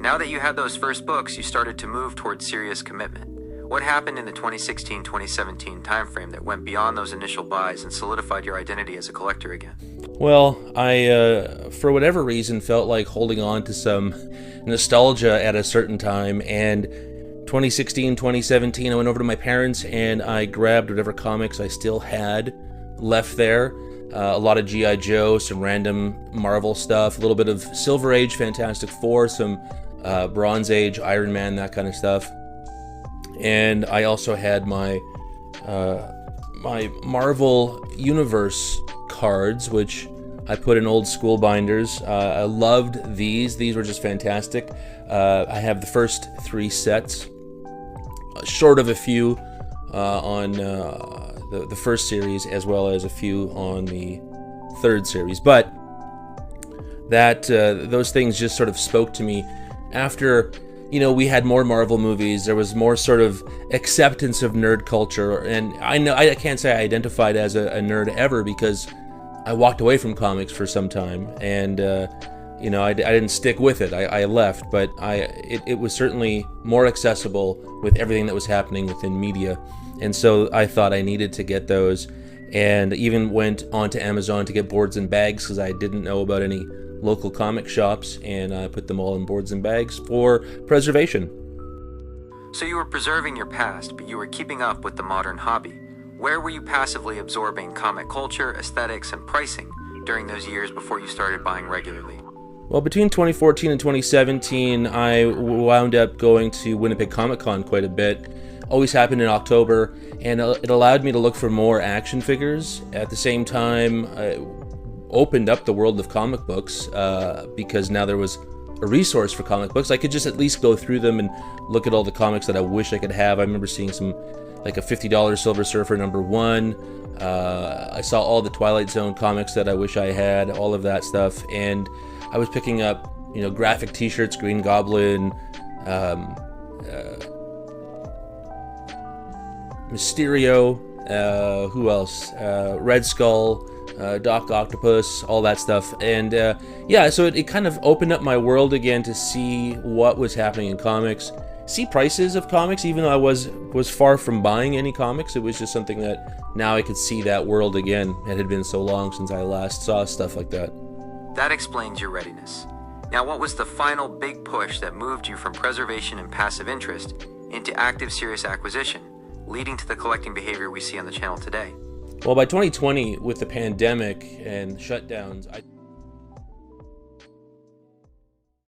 Now that you had those first books, you started to move towards serious commitment. What happened in the 2016-2017 timeframe that went beyond those initial buys and solidified your identity as a collector again? Well, I, for whatever reason, felt like holding on to some nostalgia at a certain time, and 2016, 2017, I went over to my parents and I grabbed whatever comics I still had left there. A lot of G.I. Joe, some random Marvel stuff, a little bit of Silver Age, Fantastic Four, some Bronze Age, Iron Man, that kind of stuff. And I also had my my Marvel Universe cards, which I put in old school binders. I loved these. These were just fantastic. I have the first 3 sets, short of a few on the first series, as well as a few on the 3rd series. But that those things just sort of spoke to me after, you know, we had more Marvel movies. There was more sort of acceptance of nerd culture, and I can't say I identified as a nerd ever, because I walked away from comics for some time, and you know, I didn't stick with it. I left, but it was certainly more accessible with everything that was happening within media, and so I thought I needed to get those, and even went onto Amazon to get boards and bags because I didn't know about any local comic shops, and I put them all in boards and bags for preservation. So you were preserving your past, but you were keeping up with the modern hobby. Where were you passively absorbing comic culture, aesthetics, and pricing during those years before you started buying regularly? Well, between 2014 and 2017, I wound up going to Winnipeg Comic Con quite a bit. Always happened in October, and it allowed me to look for more action figures. At the same time, opened up the world of comic books, because now there was a resource for comic books. I could just at least go through them and look at all the comics that I wish I could have. I remember seeing some, like a $50 Silver Surfer #1. I saw all the Twilight Zone comics that I wish I had, all of that stuff, and I was picking up, you know, graphic T-shirts, Green Goblin, Mysterio, who else? Red Skull, Doc Octopus, all that stuff. And yeah, so it kind of opened up my world again to see what was happening in comics, see prices of comics, even though I was far from buying any comics. It was just something that now I could see that world again. It had been so long since I last saw stuff like that. That explains your readiness. Now, what was the final big push that moved you from preservation and passive interest into active, serious acquisition, leading to the collecting behavior we see on the channel today? Well, by 2020, with the pandemic and shutdowns,